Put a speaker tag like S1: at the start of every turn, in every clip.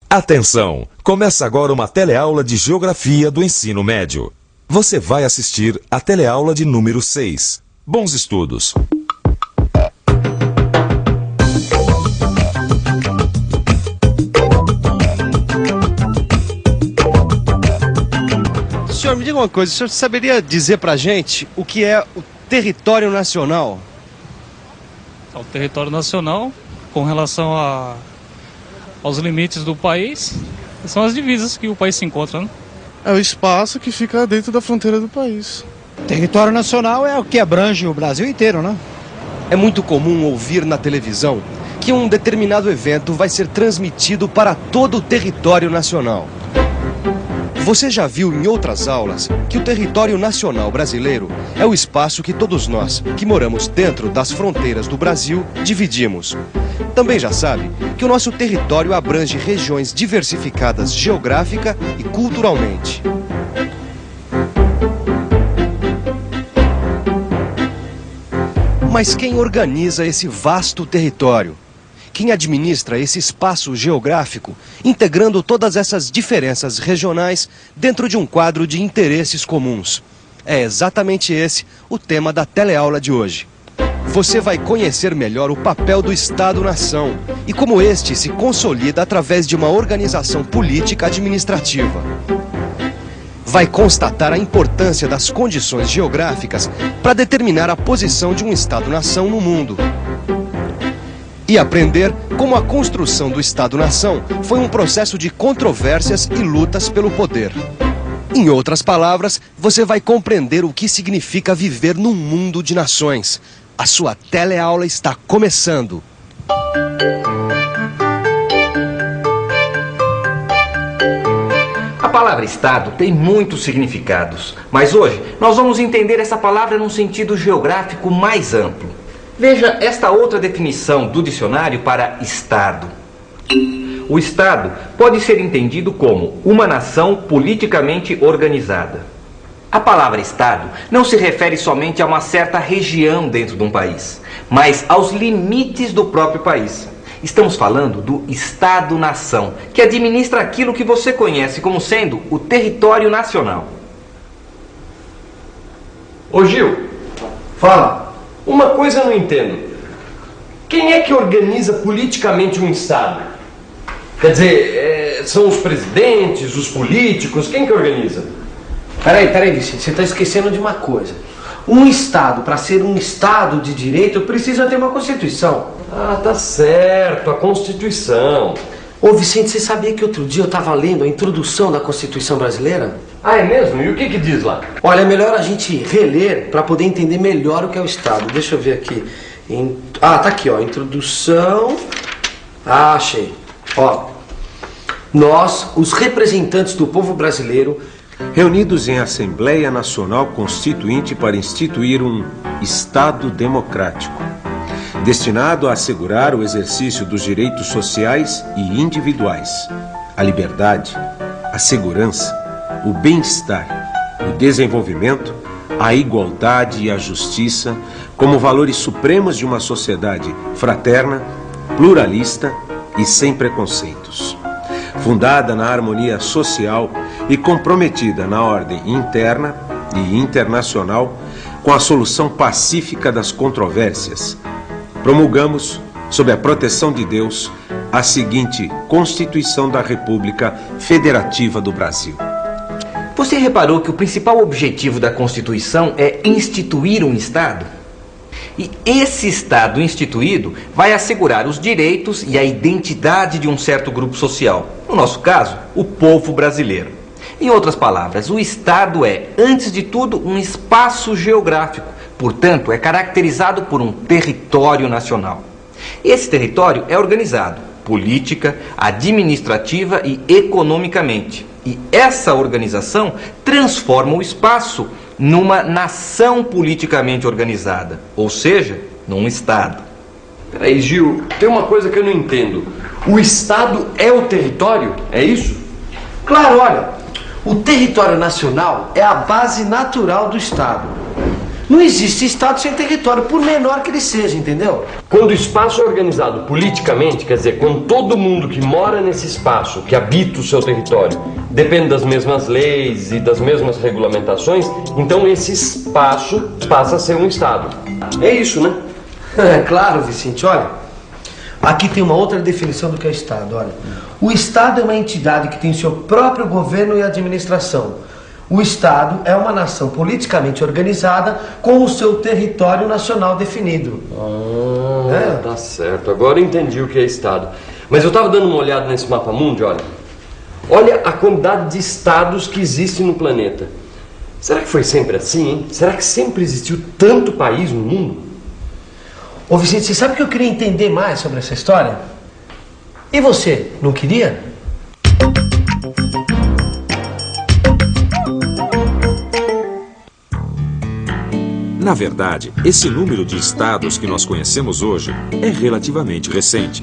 S1: Atenção! Começa agora uma teleaula de Geografia do Ensino Médio. Você vai assistir a teleaula de número 6. Bons estudos!
S2: Senhor, me diga uma coisa, o senhor saberia dizer pra gente o que é o território nacional?
S3: O território nacional, com relação aos limites do país, são as divisas que o país se encontra, né?
S4: É o espaço que fica dentro da fronteira do país.
S5: Território nacional é o que abrange o Brasil inteiro, né?
S2: É muito comum ouvir na televisão que um determinado evento vai ser transmitido para todo o território nacional. Você já viu em outras aulas que o território nacional brasileiro é o espaço que todos nós, que moramos dentro das fronteiras do Brasil, dividimos. Também já sabe que o nosso território abrange regiões diversificadas geográfica e culturalmente. Mas quem organiza esse vasto território? Quem administra esse espaço geográfico, integrando todas essas diferenças regionais dentro de um quadro de interesses comuns? É exatamente esse o tema da teleaula de hoje. Você vai conhecer melhor o papel do Estado-nação e como este se consolida através de uma organização política administrativa. Vai constatar a importância das condições geográficas para determinar a posição de um Estado-nação no mundo. E aprender como a construção do Estado-nação foi um processo de controvérsias e lutas pelo poder. Em outras palavras, você vai compreender o que significa viver num mundo de nações. A sua teleaula está começando.
S6: A palavra Estado tem muitos significados, mas hoje nós vamos entender essa palavra num sentido geográfico mais amplo. Veja esta outra definição do dicionário para Estado. O Estado pode ser entendido como uma nação politicamente organizada. A palavra Estado não se refere somente a uma certa região dentro de um país, mas aos limites do próprio país. Estamos falando do Estado-nação, que administra aquilo que você conhece como sendo o território nacional.
S7: Ô Gil, fala. Uma coisa eu não entendo. Quem é que organiza politicamente um Estado? Quer dizer, são os presidentes, os políticos? Quem que organiza?
S8: Peraí, Vicente, você está esquecendo de uma coisa. Um Estado, para ser um Estado de direito, precisa ter uma Constituição.
S7: Ah, tá certo, a Constituição.
S8: Ô Vicente, você sabia que outro dia eu estava lendo a introdução da Constituição brasileira?
S7: Ah, é mesmo? E o que diz lá?
S8: Olha, é melhor a gente reler para poder entender melhor o que é o Estado. Deixa eu ver aqui. Tá aqui, ó. Introdução. Ah, achei. Ó. Nós, os representantes do povo brasileiro,
S9: reunidos em Assembleia Nacional Constituinte para instituir um Estado democrático, destinado a assegurar o exercício dos direitos sociais e individuais, a liberdade, a segurança, o bem-estar, o desenvolvimento, a igualdade e a justiça como valores supremos de uma sociedade fraterna, pluralista e sem preconceitos. Fundada na harmonia social e comprometida na ordem interna e internacional com a solução pacífica das controvérsias, promulgamos, sob a proteção de Deus, a seguinte Constituição da República Federativa do Brasil.
S6: Você reparou que o principal objetivo da Constituição é instituir um Estado? E esse Estado instituído vai assegurar os direitos e a identidade de um certo grupo social. No nosso caso, o povo brasileiro. Em outras palavras, o Estado é, antes de tudo, um espaço geográfico. Portanto, é caracterizado por um território nacional. Esse território é organizado política, administrativa e economicamente. E essa organização transforma o espaço numa nação politicamente organizada, ou seja, num Estado.
S7: Peraí, Gil, tem uma coisa que eu não entendo. O Estado é o território? É isso?
S8: Claro, olha, o território nacional é a base natural do Estado. Não existe Estado sem território, por menor que ele seja, entendeu?
S7: Quando o espaço é organizado politicamente, quer dizer, quando todo mundo que mora nesse espaço, que habita o seu território, depende das mesmas leis e das mesmas regulamentações, então esse espaço passa a ser um Estado. É isso, né?
S8: É claro, Vicente, olha. Aqui tem uma outra definição do que é Estado, olha. O Estado é uma entidade que tem seu próprio governo e administração. O Estado é uma nação politicamente organizada com o seu território nacional definido.
S7: Tá certo. Agora eu entendi o que é Estado. Mas eu estava dando uma olhada nesse mapa mundi, olha. Olha a quantidade de estados que existem no planeta. Será que foi sempre assim, hein? Será que sempre existiu tanto país no mundo?
S8: Ô Vicente, você sabe que eu queria entender mais sobre essa história? E você, não queria?
S1: Na verdade, esse número de estados que nós conhecemos hoje é relativamente recente.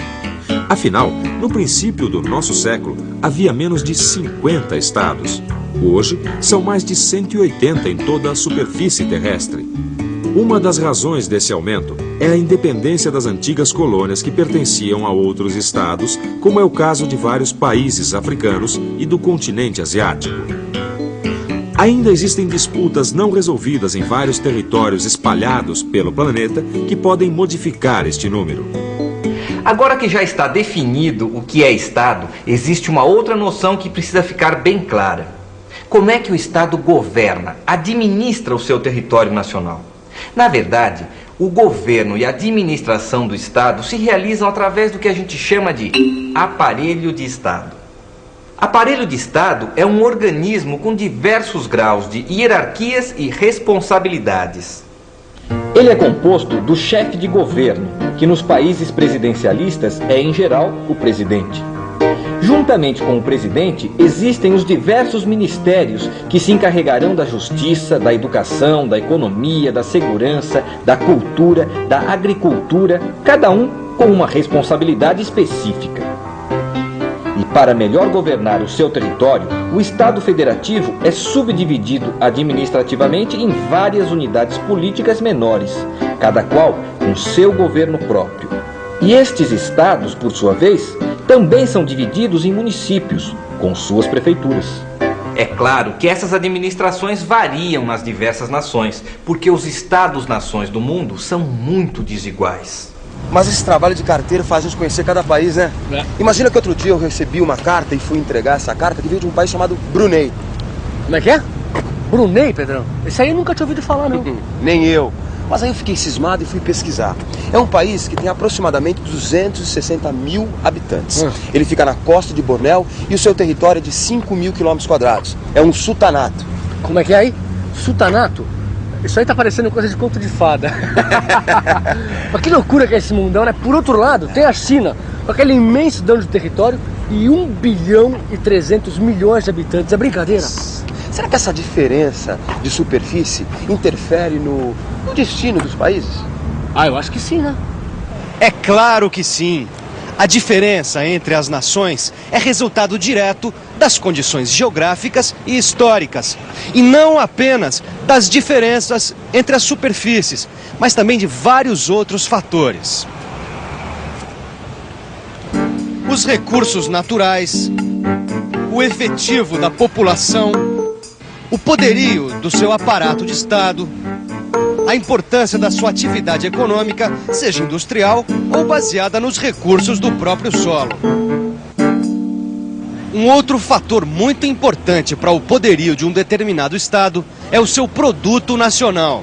S1: Afinal, no princípio do nosso século, havia menos de 50 estados. Hoje, são mais de 180 em toda a superfície terrestre. Uma das razões desse aumento é a independência das antigas colônias que pertenciam a outros estados, como é o caso de vários países africanos e do continente asiático. Ainda existem disputas não resolvidas em vários territórios espalhados pelo planeta que podem modificar este número.
S6: Agora que já está definido o que é Estado, existe uma outra noção que precisa ficar bem clara. Como é que o Estado governa, administra o seu território nacional? Na verdade, o governo e a administração do Estado se realizam através do que a gente chama de aparelho de Estado. Aparelho de Estado é um organismo com diversos graus de hierarquias e responsabilidades. Ele é composto do chefe de governo, que nos países presidencialistas é, em geral, o presidente. Juntamente com o presidente, existem os diversos ministérios que se encarregarão da justiça, da educação, da economia, da segurança, da cultura, da agricultura, cada um com uma responsabilidade específica. E para melhor governar o seu território, o Estado Federativo é subdividido administrativamente em várias unidades políticas menores, cada qual com seu governo próprio. E estes estados, por sua vez, também são divididos em municípios, com suas prefeituras. É claro que essas administrações variam nas diversas nações, porque os estados-nações do mundo são muito desiguais.
S2: Mas esse trabalho de carteiro faz a gente conhecer cada país, né? Imagina que outro dia eu recebi uma carta e fui entregar essa carta que veio de um país chamado Brunei.
S8: Como é que é? Brunei, Pedrão? Esse aí eu nunca tinha ouvido falar, não.
S2: Nem eu. Mas aí eu fiquei cismado e fui pesquisar. É um país que tem aproximadamente 260 mil habitantes. Ele fica na costa de Bornéu e o seu território é de 5.000 km². É um sultanato.
S8: Como é que é aí? Sultanato? Isso aí tá parecendo coisa de conto de fada. Mas que loucura que é esse mundão, né? Por outro lado, tem a China, com aquele imenso dano de território e 1 bilhão e 300 milhões de habitantes. É brincadeira?
S2: Será que essa diferença de superfície interfere no destino dos países?
S8: Ah, eu acho que sim, né?
S2: É claro que sim. A diferença entre as nações é resultado direto das condições geográficas e históricas. E não apenas das diferenças entre as superfícies, mas também de vários outros fatores. Os recursos naturais, o efetivo da população, o poderio do seu aparato de Estado, a importância da sua atividade econômica, seja industrial ou baseada nos recursos do próprio solo. Um outro fator muito importante para o poderio de um determinado estado é o seu produto nacional.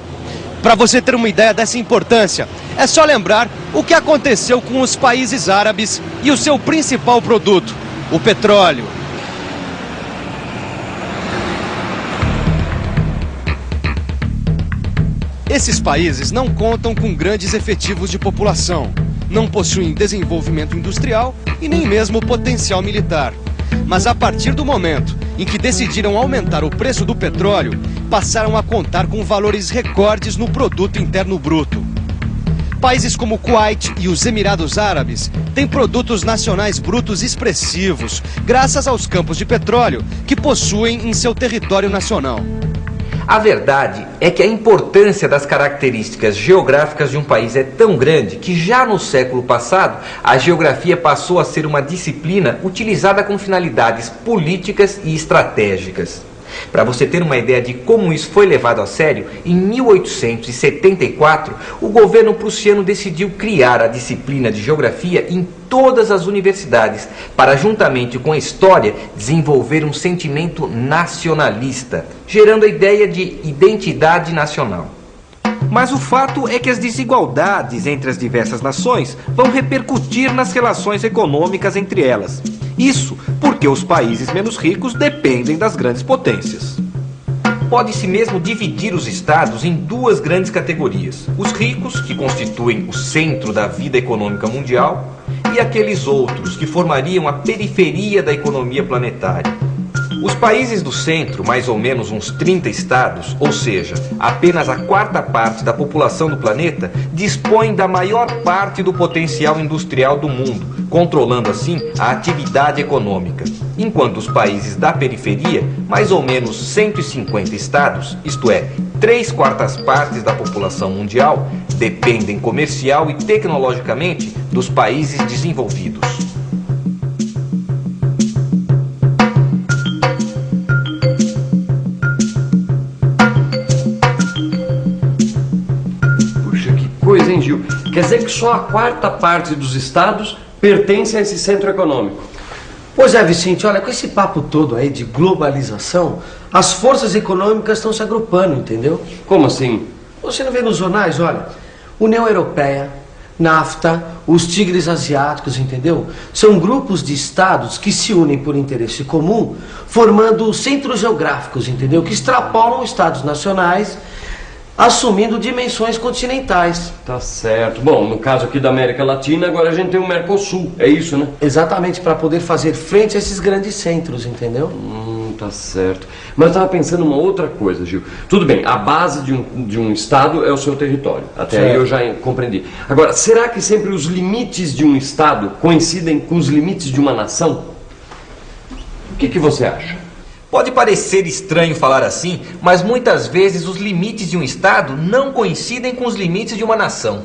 S2: Para você ter uma ideia dessa importância, é só lembrar o que aconteceu com os países árabes e o seu principal produto, o petróleo. Esses países não contam com grandes efetivos de população, não possuem desenvolvimento industrial e nem mesmo potencial militar. Mas a partir do momento em que decidiram aumentar o preço do petróleo, passaram a contar com valores recordes no produto interno bruto. Países como o Kuwait e os Emirados Árabes têm produtos nacionais brutos expressivos, graças aos campos de petróleo que possuem em seu território nacional.
S6: A verdade é que a importância das características geográficas de um país é tão grande que já no século passado a geografia passou a ser uma disciplina utilizada com finalidades políticas e estratégicas. Para você ter uma ideia de como isso foi levado a sério, em 1874, o governo prussiano decidiu criar a disciplina de geografia em todas as universidades, para, juntamente com a história, desenvolver um sentimento nacionalista, gerando a ideia de identidade nacional. Mas o fato é que as desigualdades entre as diversas nações vão repercutir nas relações econômicas entre elas. Isso porque os países menos ricos dependem das grandes potências. Pode-se mesmo dividir os estados em duas grandes categorias. Os ricos, que constituem o centro da vida econômica mundial, e aqueles outros que formariam a periferia da economia planetária. Os países do centro, mais ou menos uns 30 estados, ou seja, apenas a quarta parte da população do planeta, dispõem da maior parte do potencial industrial do mundo, controlando assim a atividade econômica. Enquanto os países da periferia, mais ou menos 150 estados, isto é, 3/4 partes da população mundial, dependem comercial e tecnologicamente dos países desenvolvidos.
S7: Coisa, hein, Gil? Quer dizer que só a quarta parte dos estados pertence a esse centro econômico.
S8: Pois é, Vicente, olha, com esse papo todo aí de globalização, as forças econômicas estão se agrupando, entendeu?
S7: Como assim?
S8: Você não vê nos jornais, olha, União Europeia, NAFTA, os tigres asiáticos, entendeu? São grupos de estados que se unem por interesse comum, formando centros geográficos, entendeu? Que extrapolam estados nacionais, assumindo dimensões continentais.
S7: Tá certo. Bom, no caso aqui da América Latina, agora a gente tem o Mercosul, é isso, né?
S8: Exatamente, para poder fazer frente a esses grandes centros, entendeu?
S7: Tá certo. Mas eu estava pensando uma outra coisa, Gil. Tudo bem, a base de um estado é o seu território. Até
S8: certo.
S7: Aí eu já compreendi. Agora, será que sempre os limites de um estado coincidem com os limites de uma nação? O que você acha?
S6: Pode parecer estranho falar assim, mas muitas vezes os limites de um estado não coincidem com os limites de uma nação.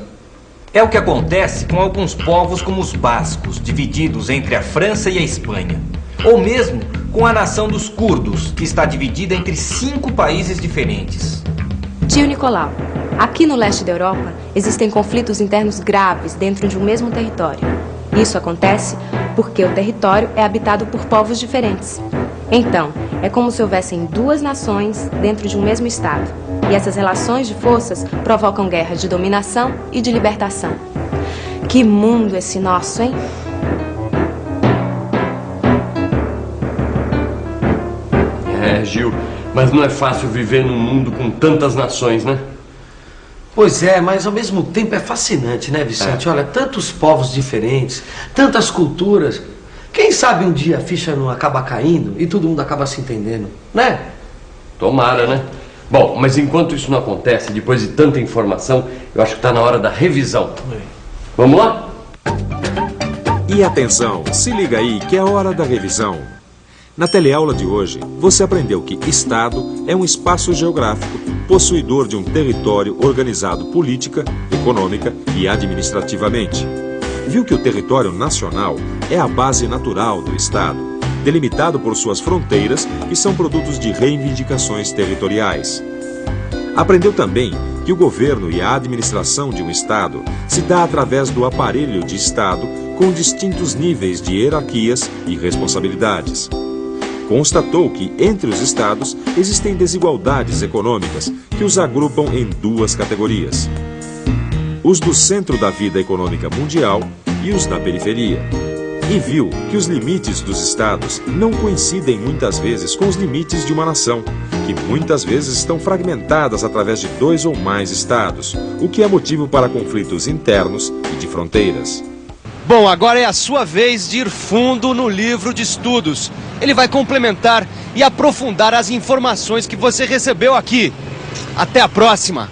S6: É o que acontece com alguns povos como os bascos, divididos entre a França e a Espanha. Ou mesmo com a nação dos curdos, que está dividida entre 5 países diferentes.
S10: Tio Nicolau, aqui no leste da Europa existem conflitos internos graves dentro de um mesmo território. Isso acontece porque o território é habitado por povos diferentes. Então, é como se houvessem 2 nações dentro de um mesmo estado. E essas relações de forças provocam guerra de dominação e de libertação. Que mundo esse nosso, hein?
S7: É, Gil, mas não é fácil viver num mundo com tantas nações, né?
S8: Pois é, mas ao mesmo tempo é fascinante, né, Vicente? Olha, tantos povos diferentes, tantas culturas. Quem sabe um dia a ficha não acaba caindo e todo mundo acaba se entendendo, né?
S7: Tomara, né? Bom, mas enquanto isso não acontece, depois de tanta informação, eu acho que está na hora da revisão. Vamos lá?
S1: E atenção, se liga aí que é hora da revisão. Na teleaula de hoje, você aprendeu que Estado é um espaço geográfico possuidor de um território organizado política, econômica e administrativamente. Viu que o território nacional é a base natural do Estado, delimitado por suas fronteiras, que são produtos de reivindicações territoriais. Aprendeu também que o governo e a administração de um Estado se dá através do aparelho de Estado com distintos níveis de hierarquias e responsabilidades. Constatou que, entre os estados, existem desigualdades econômicas que os agrupam em 2 categorias: os do centro da vida econômica mundial e os da periferia. E viu que os limites dos estados não coincidem muitas vezes com os limites de uma nação, que muitas vezes estão fragmentadas através de 2 ou mais estados, o que é motivo para conflitos internos e de fronteiras.
S2: Bom, agora é a sua vez de ir fundo no livro de estudos. Ele vai complementar e aprofundar as informações que você recebeu aqui. Até a próxima!